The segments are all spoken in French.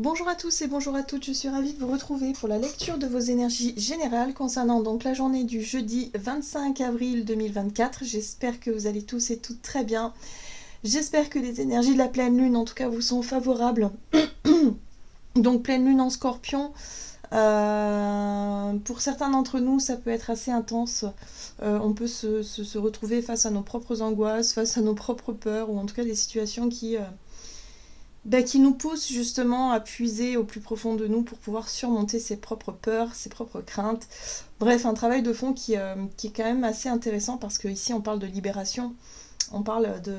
Bonjour à tous et bonjour à toutes, je suis ravie de vous retrouver pour la lecture de vos énergies générales concernant donc la journée du jeudi 25 avril 2024. J'espère que vous allez tous et toutes très bien. J'espère que les énergies de la pleine lune en tout cas vous sont favorables. Donc pleine lune en scorpion, pour certains d'entre nous ça peut être assez intense. On peut se retrouver face à nos propres angoisses, face à nos propres peurs ou en tout cas des situations qui nous pousse justement à puiser au plus profond de nous pour pouvoir surmonter ses propres peurs, ses propres craintes. Bref, un travail de fond qui est quand même assez intéressant parce qu'ici on parle de libération, on parle de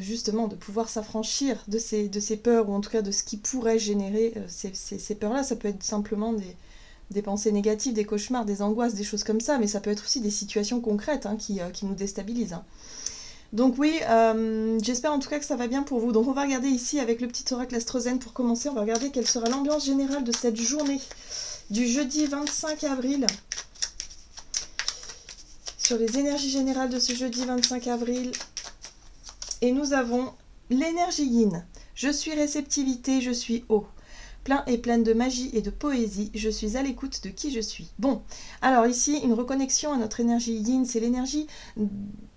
justement de pouvoir s'affranchir de ces peurs ou en tout cas de ce qui pourrait générer ces peurs-là. Ça peut être simplement des pensées négatives, des cauchemars, des angoisses, des choses comme ça, mais ça peut être aussi des situations concrètes qui nous déstabilisent. Donc oui, j'espère en tout cas que ça va bien pour vous. Donc on va regarder ici avec le petit oracle astrozène pour commencer. On va regarder quelle sera l'ambiance générale de cette journée du jeudi 25 avril. Sur les énergies générales de ce jeudi 25 avril. Et nous avons l'énergie yin. Je suis réceptivité, je suis eau. Plein et pleine de magie et de poésie, je suis à l'écoute de qui je suis. Bon, alors ici, une reconnexion à notre énergie yin, c'est l'énergie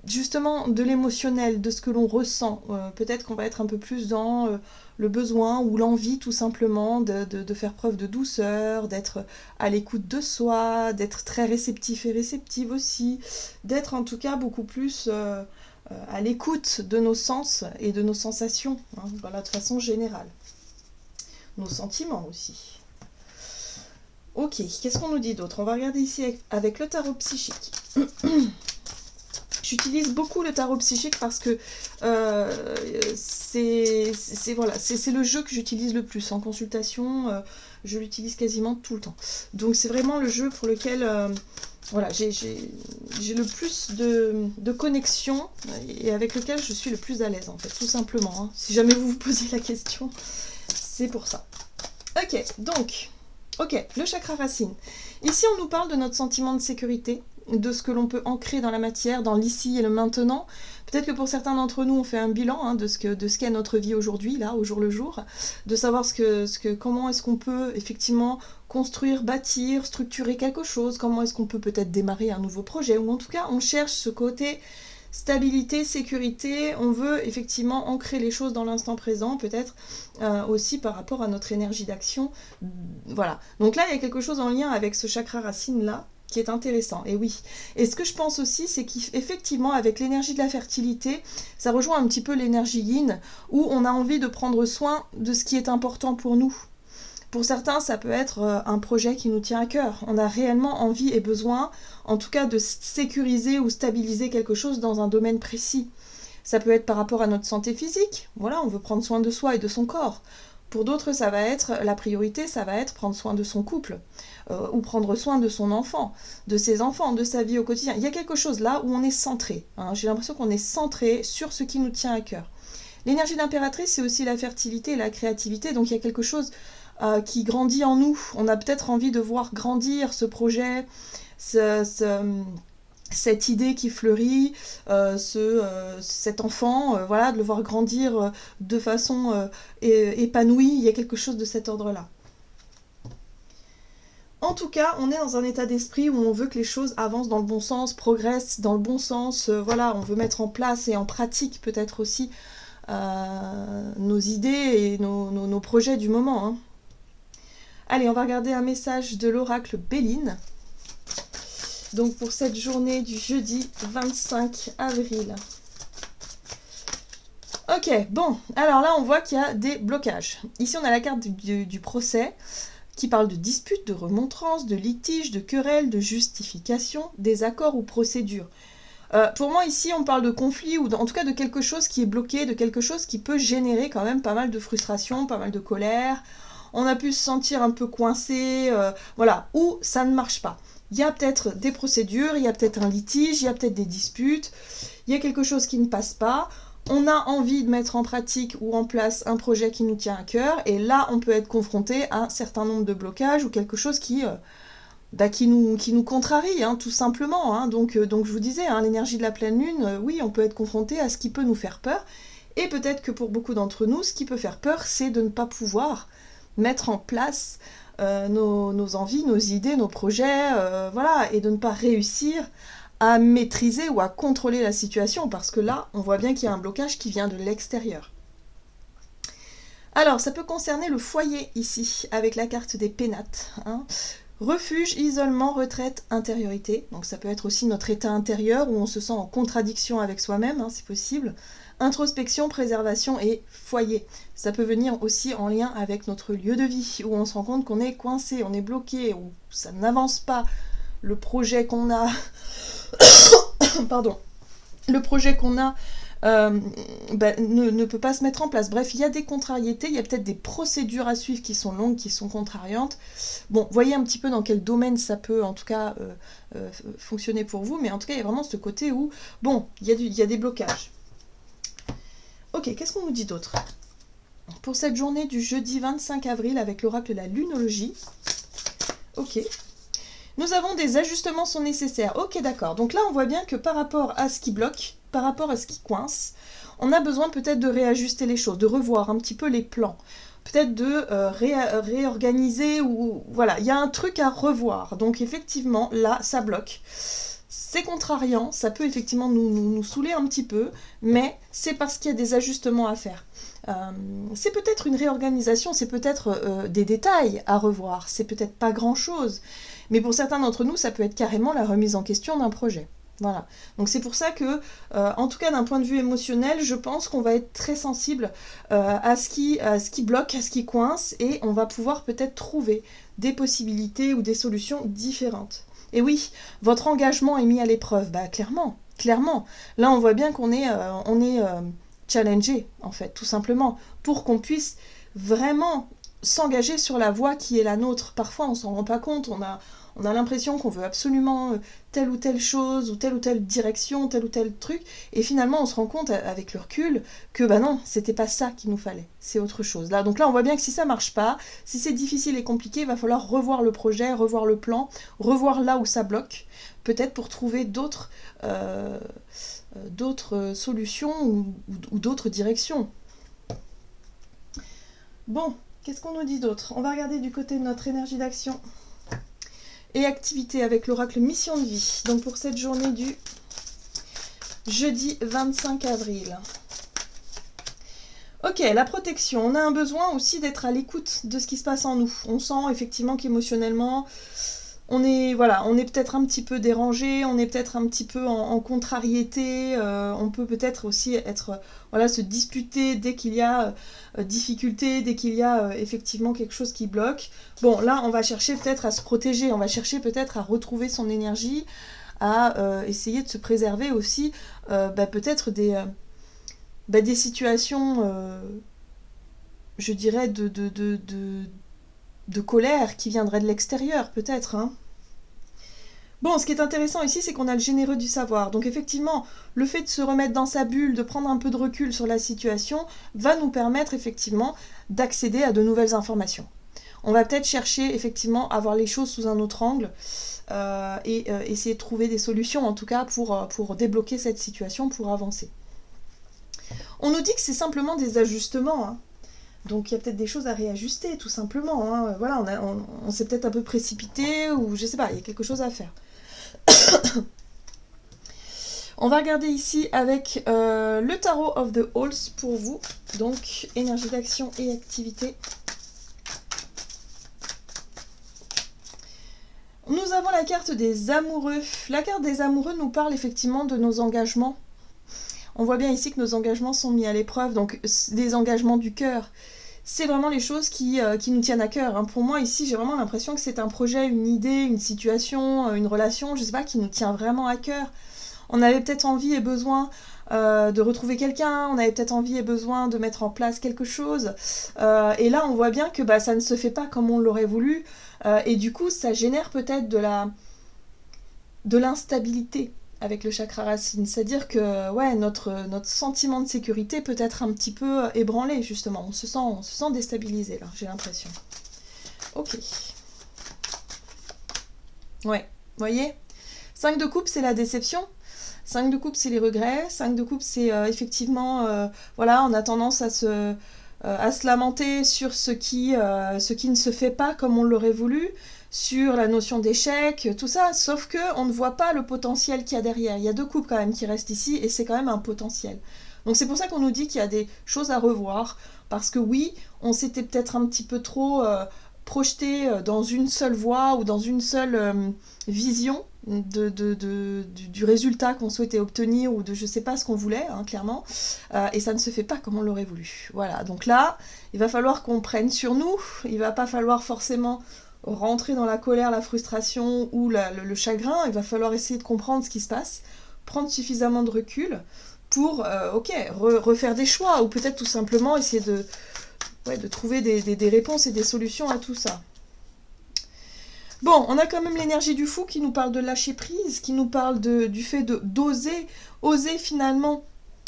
justement de l'émotionnel, de ce que l'on ressent. Peut-être qu'on va être un peu plus dans le besoin ou l'envie tout simplement de faire preuve de douceur, d'être à l'écoute de soi, d'être très réceptif et réceptive aussi, d'être en tout cas beaucoup plus à l'écoute de nos sens et de nos sensations, voilà, de façon générale. Nos sentiments aussi. Ok, qu'est-ce qu'on nous dit d'autre? On va regarder ici avec le tarot psychique. J'utilise beaucoup le tarot psychique parce que c'est le jeu que j'utilise le plus. En consultation, je l'utilise quasiment tout le temps. Donc c'est vraiment le jeu pour lequel j'ai le plus de connexion et avec lequel je suis le plus à l'aise en fait, tout simplement. Si jamais vous vous posiez la question, c'est pour ça. Ok, le chakra racine. Ici, on nous parle de notre sentiment de sécurité, de ce que l'on peut ancrer dans la matière, dans l'ici et le maintenant. Peut-être que pour certains d'entre nous, on fait un bilan de ce qu'est notre vie aujourd'hui, là, au jour le jour, de savoir comment est-ce qu'on peut effectivement construire, bâtir, structurer quelque chose, comment est-ce qu'on peut peut-être démarrer un nouveau projet, ou en tout cas, on cherche ce côté stabilité, sécurité, on veut effectivement ancrer les choses dans l'instant présent, peut-être aussi par rapport à notre énergie d'action. Voilà. Donc là, il y a quelque chose en lien avec ce chakra racine là, qui est intéressant, et oui. Et ce que je pense aussi, c'est qu'effectivement, avec l'énergie de la fertilité, ça rejoint un petit peu l'énergie yin, où on a envie de prendre soin de ce qui est important pour nous. Pour certains, ça peut être un projet qui nous tient à cœur. On a réellement envie et besoin, en tout cas, de sécuriser ou stabiliser quelque chose dans un domaine précis. Ça peut être par rapport à notre santé physique. Voilà, on veut prendre soin de soi et de son corps. Pour d'autres, ça va être la priorité, ça va être prendre soin de son couple, ou prendre soin de son enfant, de ses enfants, de sa vie au quotidien. Il y a quelque chose là où on est centré. J'ai l'impression qu'on est centré sur ce qui nous tient à cœur. L'énergie d'impératrice, c'est aussi la fertilité et la créativité, donc il y a quelque chose qui grandit en nous. On a peut-être envie de voir grandir ce projet, cette idée qui fleurit, cet enfant, voilà, de le voir grandir de façon épanouie. Il y a quelque chose de cet ordre-là. En tout cas, on est dans un état d'esprit où on veut que les choses avancent dans le bon sens, progressent dans le bon sens. Voilà, on veut mettre en place et en pratique peut-être aussi nos idées et nos projets du moment. Allez, on va regarder un message de l'oracle Béline. Donc pour cette journée du jeudi 25 avril. Ok, bon, alors là on voit qu'il y a des blocages. Ici on a la carte du procès qui parle de disputes, de remontrances, de litiges, de querelles, de justifications, désaccords ou procédures. Pour moi ici on parle de conflit ou en tout cas de quelque chose qui est bloqué, de quelque chose qui peut générer quand même pas mal de frustration, pas mal de colère. On a pu se sentir un peu coincé, voilà, ou ça ne marche pas. Il y a peut-être des procédures, il y a peut-être un litige, il y a peut-être des disputes, il y a quelque chose qui ne passe pas, on a envie de mettre en pratique ou en place un projet qui nous tient à cœur, et là on peut être confronté à un certain nombre de blocages ou quelque chose qui nous contrarie, tout simplement. Donc je vous disais, l'énergie de la pleine lune, oui, on peut être confronté à ce qui peut nous faire peur, Et peut-être que pour beaucoup d'entre nous, ce qui peut faire peur, c'est de ne pas pouvoir mettre en place nos envies, nos idées, nos projets, voilà, et de ne pas réussir à maîtriser ou à contrôler la situation, parce que là, on voit bien qu'il y a un blocage qui vient de l'extérieur. Alors, ça peut concerner le foyer ici, avec la carte des pénates. Hein. Refuge, isolement, retraite, intériorité. Donc ça peut être aussi notre état intérieur où on se sent en contradiction avec soi-même, hein, c'est possible. Introspection, préservation et foyer. Ça peut venir aussi en lien avec notre lieu de vie, où on se rend compte qu'on est coincé, on est bloqué, où ça n'avance pas. Le projet qu'on a... Pardon. Le projet qu'on a ne peut pas se mettre en place. Bref, il y a des contrariétés, il y a peut-être des procédures à suivre qui sont longues, qui sont contrariantes. Bon, voyez un petit peu dans quel domaine ça peut, en tout cas, fonctionner pour vous, mais en tout cas, il y a vraiment ce côté où, bon, il y a des blocages. Ok, qu'est-ce qu'on nous dit d'autre? Pour cette journée du jeudi 25 avril, avec l'oracle de la lunologie, ok. Nous avons des ajustements sont nécessaires. Ok, d'accord. Donc là, on voit bien que par rapport à ce qui bloque, par rapport à ce qui coince, on a besoin peut-être de réajuster les choses, de revoir un petit peu les plans, peut-être de réorganiser, ou voilà, il y a un truc à revoir. Donc effectivement, là, ça bloque. C'est contrariant, ça peut effectivement nous saouler un petit peu, mais c'est parce qu'il y a des ajustements à faire. C'est peut-être une réorganisation, c'est peut-être des détails à revoir, c'est peut-être pas grand-chose, mais pour certains d'entre nous, ça peut être carrément la remise en question d'un projet. Voilà. Donc c'est pour ça que, en tout cas d'un point de vue émotionnel, je pense qu'on va être très sensible à ce qui bloque, à ce qui coince, et on va pouvoir peut-être trouver des possibilités ou des solutions différentes. Et oui, votre engagement est mis à l'épreuve, bah clairement. Là, on voit bien qu'on est, challengé, en fait, tout simplement, pour qu'on puisse vraiment s'engager sur la voie qui est la nôtre. Parfois, on s'en rend pas compte, on a l'impression qu'on veut absolument telle ou telle chose, ou telle direction, tel ou tel truc, et finalement, on se rend compte, avec le recul, que bah non, c'était pas ça qu'il nous fallait, c'est autre chose. Là, donc là, on voit bien que si ça marche pas, si c'est difficile et compliqué, il va falloir revoir le projet, revoir le plan, revoir là où ça bloque, peut-être pour trouver d'autres solutions ou d'autres directions. Bon, qu'est-ce qu'on nous dit d'autre? On va regarder du côté de notre énergie d'action et activité avec l'oracle mission de vie. Donc pour cette journée du jeudi 25 avril. Ok, la protection. On a un besoin aussi d'être à l'écoute de ce qui se passe en nous. On sent effectivement qu'émotionnellement, on est peut-être un petit peu dérangé, on est peut-être un petit peu en contrariété, on peut peut-être aussi se disputer dès qu'il y a difficulté, dès qu'il y a effectivement quelque chose qui bloque. Bon, là, on va chercher peut-être à se protéger, on va chercher peut-être à retrouver son énergie, à essayer de se préserver aussi, peut-être des situations, je dirais, de colère qui viendrait de l'extérieur, peut-être. Hein. Bon, ce qui est intéressant ici, c'est qu'on a le généreux du savoir. Donc effectivement, le fait de se remettre dans sa bulle, de prendre un peu de recul sur la situation, va nous permettre effectivement d'accéder à de nouvelles informations. On va peut-être chercher effectivement à voir les choses sous un autre angle et essayer de trouver des solutions, en tout cas pour débloquer cette situation, pour avancer. On nous dit que c'est simplement des ajustements, hein. Donc il y a peut-être des choses à réajuster, tout simplement. Hein. Voilà, on s'est peut-être un peu précipité, ou je sais pas, il y a quelque chose à faire. On va regarder ici avec le Tarot of the Halls pour vous. Donc énergie d'action et activité. Nous avons la carte des amoureux. La carte des amoureux nous parle effectivement de nos engagements. On voit bien ici que nos engagements sont mis à l'épreuve, donc des engagements du cœur. C'est vraiment les choses qui nous tiennent à cœur. Hein. Pour moi, ici, j'ai vraiment l'impression que c'est un projet, une idée, une situation, une relation, je sais pas, qui nous tient vraiment à cœur. On avait peut-être envie et besoin de retrouver quelqu'un, on avait peut-être envie et besoin de mettre en place quelque chose. Et là, on voit bien que ça ne se fait pas comme on l'aurait voulu. Et du coup, ça génère peut-être de l'instabilité avec le chakra racine. C'est-à-dire que ouais, notre sentiment de sécurité peut être un petit peu ébranlé, justement. On se sent déstabilisé, là, j'ai l'impression. Ok. Ouais, vous voyez ? 5 de coupe, c'est la déception. 5 de coupe, c'est les regrets. 5 de coupe, c'est effectivement, voilà, on a tendance à se lamenter sur ce qui ne se fait pas comme on l'aurait voulu, sur la notion d'échec, tout ça, sauf que on ne voit pas le potentiel qu'il y a derrière. Il y a 2 coupes quand même qui restent ici, et c'est quand même un potentiel. Donc c'est pour ça qu'on nous dit qu'il y a des choses à revoir, parce que oui, on s'était peut-être un petit peu trop projeté dans une seule voie ou dans une seule vision du résultat qu'on souhaitait obtenir ou de je sais pas ce qu'on voulait, hein, clairement, et ça ne se fait pas comme on l'aurait voulu. Voilà, donc là, il va falloir qu'on prenne sur nous, il va pas falloir forcément rentrer dans la colère, la frustration ou le chagrin, il va falloir essayer de comprendre ce qui se passe, prendre suffisamment de recul pour refaire des choix, ou peut-être tout simplement essayer de trouver des réponses et des solutions à tout ça. Bon, on a quand même l'énergie du fou qui nous parle de lâcher prise, qui nous parle du fait oser finalement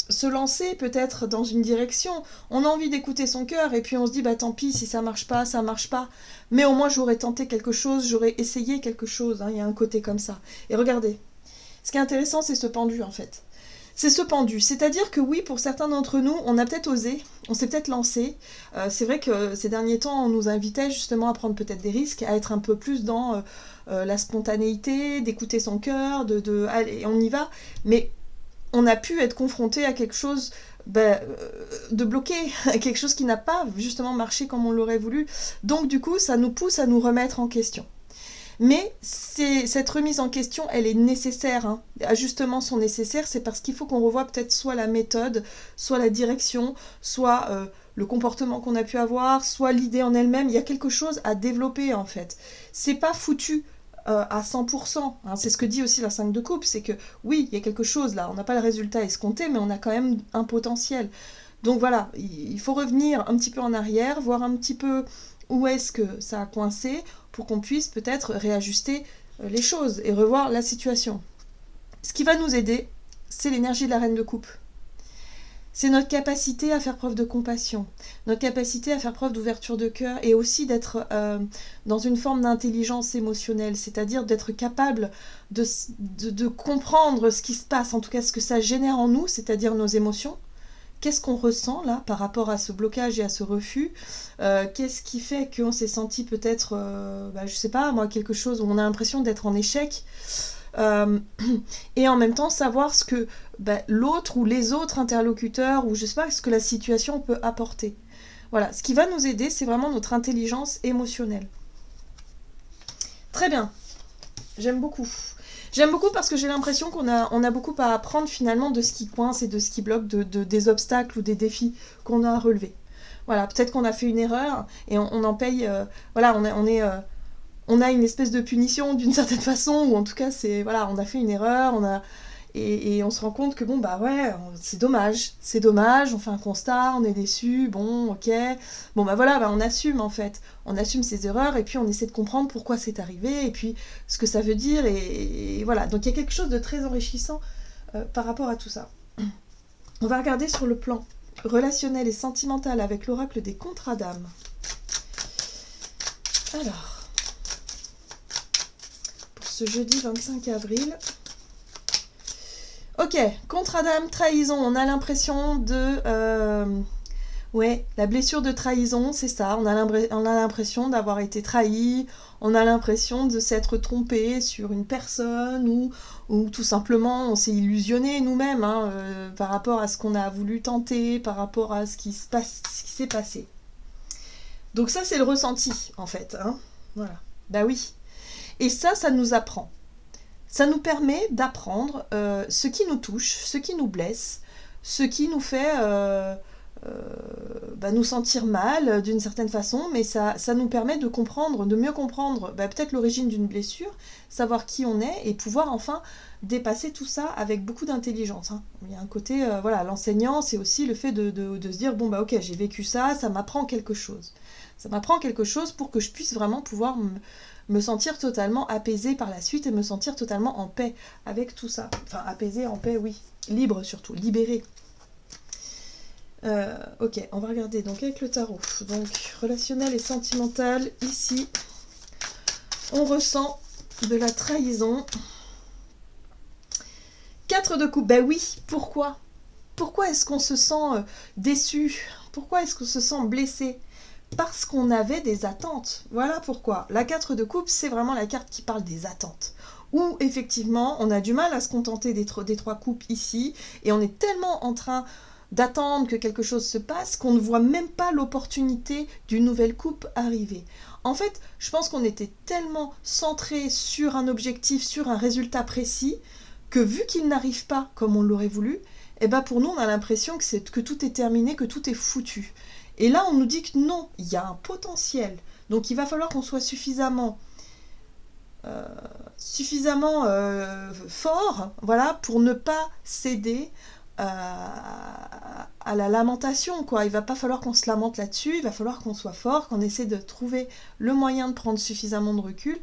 se lancer peut-être dans une direction. On a envie d'écouter son cœur et puis on se dit bah tant pis si ça marche pas, mais au moins j'aurais tenté quelque chose, j'aurais essayé quelque chose, hein, il y a un côté comme ça. Et regardez, ce qui est intéressant c'est ce pendu en fait. C'est ce pendu, c'est-à-dire que oui, pour certains d'entre nous, on a peut-être osé, on s'est peut-être lancé. C'est vrai que ces derniers temps, on nous invitait justement à prendre peut-être des risques, à être un peu plus dans la spontanéité, d'écouter son cœur, allez, on y va. Mais on a pu être confronté à quelque chose de bloqué, à quelque chose qui n'a pas justement marché comme on l'aurait voulu. Donc du coup, ça nous pousse à nous remettre en question. Mais cette remise en question, elle est nécessaire. Hein. Les ajustements sont nécessaires, c'est parce qu'il faut qu'on revoie peut-être soit la méthode, soit la direction, soit le comportement qu'on a pu avoir, soit l'idée en elle-même. Il y a quelque chose à développer en fait. C'est pas foutu à 100%. Hein. C'est ce que dit aussi la 5 de coupe, c'est que oui, il y a quelque chose là, on n'a pas le résultat escompté, mais on a quand même un potentiel. Donc voilà, il faut revenir un petit peu en arrière, voir un petit peu où est-ce que ça a coincé pour qu'on puisse peut-être réajuster les choses et revoir la situation. Ce qui va nous aider, c'est l'énergie de la reine de coupe. C'est notre capacité à faire preuve de compassion, notre capacité à faire preuve d'ouverture de cœur et aussi d'être dans une forme d'intelligence émotionnelle, c'est-à-dire d'être capable de comprendre ce qui se passe, en tout cas ce que ça génère en nous, c'est-à-dire nos émotions. Qu'est-ce qu'on ressent là par rapport à ce blocage et à ce refus? Qu'est-ce qui fait qu'on s'est senti peut-être, je sais pas, moi, quelque chose où on a l'impression d'être en échec et en même temps savoir ce que l'autre ou les autres interlocuteurs ou je sais pas ce que la situation peut apporter. Voilà, ce qui va nous aider, c'est vraiment notre intelligence émotionnelle. Très bien, j'aime beaucoup. J'aime beaucoup parce que j'ai l'impression qu'on a beaucoup à apprendre finalement de ce qui coince et de ce qui bloque, des obstacles ou des défis qu'on a à relever. Voilà, peut-être qu'on a fait une erreur et on en paye. Voilà, on a une espèce de punition d'une certaine façon, ou en tout cas, on a fait une erreur, et on se rend compte que bon, c'est dommage, on fait un constat, on est déçu, bon, ok. Bon, on assume en fait. On assume ses erreurs et puis on essaie de comprendre pourquoi c'est arrivé et puis ce que ça veut dire et voilà. Donc il y a quelque chose de très enrichissant par rapport à tout ça. On va regarder sur le plan relationnel et sentimental avec l'oracle des contrats d'âme. Alors, pour ce jeudi 25 avril... Ok, contrat d'âme, trahison, on a l'impression la blessure de trahison, c'est ça, on a l'impression d'avoir été trahi, on a l'impression de s'être trompé sur une personne ou tout simplement on s'est illusionné nous-mêmes par rapport à ce qu'on a voulu tenter, par rapport à ce qui s'est passé. Donc ça c'est le ressenti en fait, hein. Voilà, bah oui. Et ça nous apprend. Ça nous permet d'apprendre ce qui nous touche, ce qui nous blesse, ce qui nous fait nous sentir mal d'une certaine façon, mais ça nous permet de comprendre, de mieux comprendre peut-être l'origine d'une blessure, savoir qui on est et pouvoir enfin dépasser tout ça avec beaucoup d'intelligence. Hein. Il y a un côté, l'enseignant, c'est aussi le fait de se dire, bon ok, j'ai vécu ça m'apprend quelque chose. Ça m'apprend quelque chose pour que je puisse vraiment pouvoir me sentir totalement apaisée par la suite et me sentir totalement en paix avec tout ça. Enfin, apaisée, en paix, oui. Libre surtout, libérée. Ok, on va regarder donc avec le tarot. Donc, relationnel et sentimental, ici, on ressent de la trahison. 4 de coupe, ben oui, pourquoi? Pourquoi est-ce qu'on se sent déçu? Pourquoi est-ce qu'on se sent blessé? Parce qu'on avait des attentes. Voilà pourquoi. La 4 de coupe, c'est vraiment la carte qui parle des attentes. Où effectivement, on a du mal à se contenter des 3 coupes ici, et on est tellement en train d'attendre que quelque chose se passe qu'on ne voit même pas l'opportunité d'une nouvelle coupe arriver. En fait, je pense qu'on était tellement centré sur un objectif, sur un résultat précis, que vu qu'il n'arrive pas comme on l'aurait voulu, eh ben pour nous, on a l'impression que tout est terminé, que tout est foutu. Et là, on nous dit que non, il y a un potentiel. Donc il va falloir qu'on soit suffisamment fort, voilà, pour ne pas céder à la lamentation, quoi. Il va pas falloir qu'on se lamente là-dessus, il va falloir qu'on soit fort, qu'on essaie de trouver le moyen de prendre suffisamment de recul,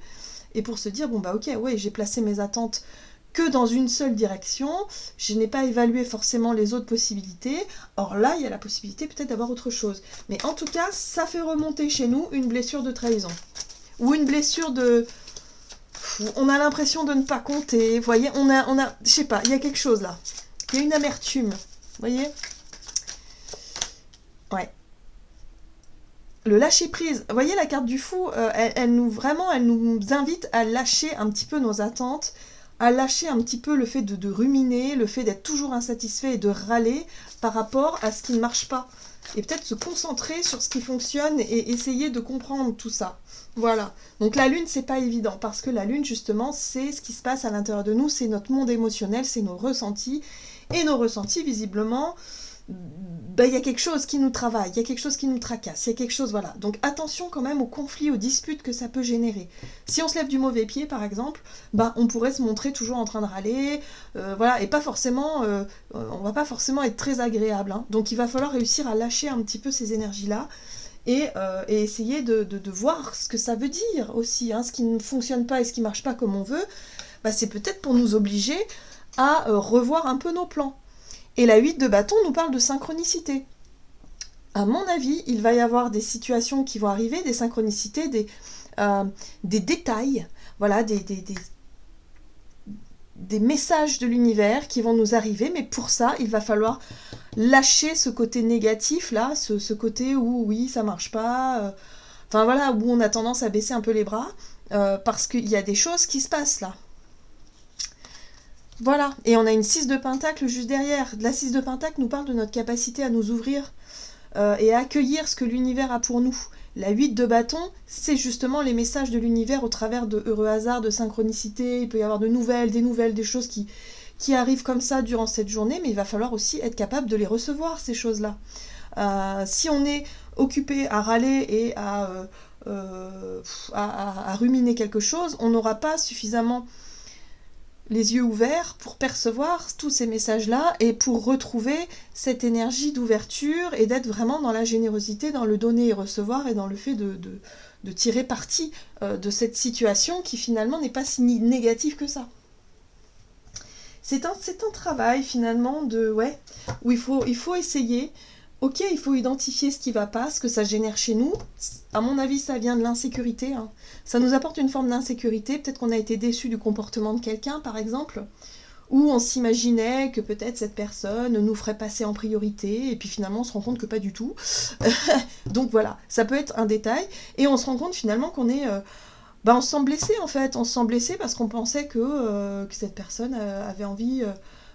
et pour se dire, bon bah ok, ouais, j'ai placé mes attentes que dans une seule direction, je n'ai pas évalué forcément les autres possibilités, or là, il y a la possibilité peut-être d'avoir autre chose. Mais en tout cas, ça fait remonter chez nous une blessure de trahison, ou une blessure de... On a l'impression de ne pas compter, vous voyez, on a, je sais pas, il y a quelque chose là. Il y a une amertume, vous voyez? Ouais. Le lâcher prise, vous voyez la carte du fou, elle nous invite à lâcher un petit peu nos attentes, à lâcher un petit peu le fait de ruminer, le fait d'être toujours insatisfait et de râler par rapport à ce qui ne marche pas. Et peut-être se concentrer sur ce qui fonctionne et essayer de comprendre tout ça. Voilà. Donc la lune, c'est pas évident, parce que la lune, justement, c'est ce qui se passe à l'intérieur de nous, c'est notre monde émotionnel, c'est nos ressentis. Et nos ressentis, visiblement, il y a quelque chose qui nous travaille, il y a quelque chose qui nous tracasse, il y a quelque chose, voilà. Donc attention quand même aux conflits, aux disputes que ça peut générer. Si on se lève du mauvais pied, par exemple, on pourrait se montrer toujours en train de râler, voilà, et pas forcément, on va pas forcément être très agréable, hein. Donc il va falloir réussir à lâcher un petit peu ces énergies-là, et essayer de voir ce que ça veut dire aussi, hein. Ce qui ne fonctionne pas et ce qui marche pas comme on veut, c'est peut-être pour nous obliger à revoir un peu nos plans. Et la 8 de bâton nous parle de synchronicité. À mon avis, il va y avoir des situations qui vont arriver, des synchronicités, des détails, voilà, des messages de l'univers qui vont nous arriver, mais pour ça, il va falloir lâcher ce côté négatif, là, ce côté où, oui, ça marche pas, enfin voilà, où on a tendance à baisser un peu les bras, parce qu'il y a des choses qui se passent là. Voilà, et on a une 6 de pentacle juste derrière. La 6 de pentacle nous parle de notre capacité à nous ouvrir et à accueillir ce que l'univers a pour nous. La 8 de bâton, c'est justement les messages de l'univers au travers de heureux hasards, de synchronicité. Il peut y avoir des nouvelles, des choses qui arrivent comme ça durant cette journée, mais il va falloir aussi être capable de les recevoir, ces choses-là. Si on est occupé à râler et à ruminer quelque chose, on n'aura pas suffisamment les yeux ouverts pour percevoir tous ces messages-là et pour retrouver cette énergie d'ouverture et d'être vraiment dans la générosité, dans le donner et recevoir et dans le fait de tirer parti de cette situation qui finalement n'est pas si négative que ça. C'est un travail finalement où il faut essayer. Ok, il faut identifier ce qui ne va pas, ce que ça génère chez nous. À mon avis, ça vient de l'insécurité, hein. Ça nous apporte une forme d'insécurité. Peut-être qu'on a été déçu du comportement de quelqu'un, par exemple, ou on s'imaginait que peut-être cette personne nous ferait passer en priorité, et puis finalement on se rend compte que pas du tout. Donc voilà, ça peut être un détail, et on se rend compte finalement qu'on est... on se sent blessé en fait, on se sent blessé parce qu'on pensait que cette personne avait envie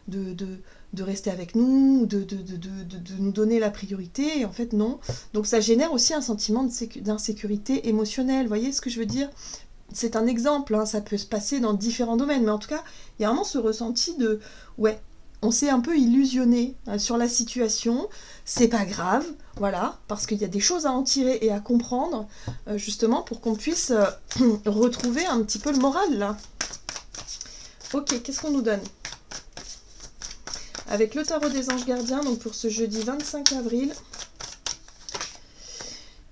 de rester avec nous, de nous donner la priorité, et en fait non. Donc ça génère aussi un sentiment d'insécurité émotionnelle, vous voyez ce que je veux dire? C'est un exemple, hein, ça peut se passer dans différents domaines, mais en tout cas, il y a vraiment ce ressenti de, on s'est un peu illusionné sur la situation, c'est pas grave, voilà, parce qu'il y a des choses à en tirer et à comprendre, justement, pour qu'on puisse retrouver un petit peu le moral, là. Ok, qu'est-ce qu'on nous donne ? Avec le tarot des anges gardiens, donc pour ce jeudi 25 avril,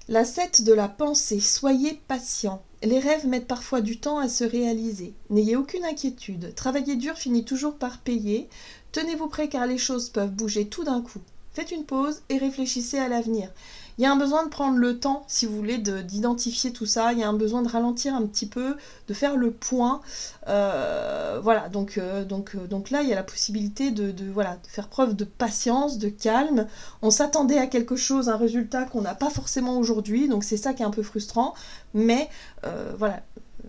la 7 de la pensée, soyez patient. Les rêves mettent parfois du temps à se réaliser. N'ayez aucune inquiétude. Travailler dur finit toujours par payer. Tenez-vous prêts car les choses peuvent bouger tout d'un coup. Faites une pause et réfléchissez à l'avenir. Il y a un besoin de prendre le temps, si vous voulez, d'identifier tout ça. Il y a un besoin de ralentir un petit peu, de faire le point. Voilà, donc là, il y a la possibilité voilà, de faire preuve de patience, de calme. On s'attendait à quelque chose, un résultat qu'on n'a pas forcément aujourd'hui, donc c'est ça qui est un peu frustrant. Mais voilà,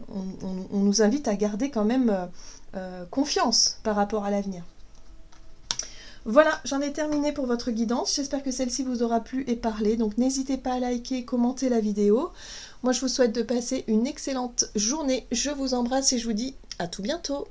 on nous invite à garder quand même confiance par rapport à l'avenir. Voilà, j'en ai terminé pour votre guidance. J'espère que celle-ci vous aura plu et parlé. Donc n'hésitez pas à liker, commenter la vidéo. Moi, je vous souhaite de passer une excellente journée. Je vous embrasse et je vous dis à tout bientôt.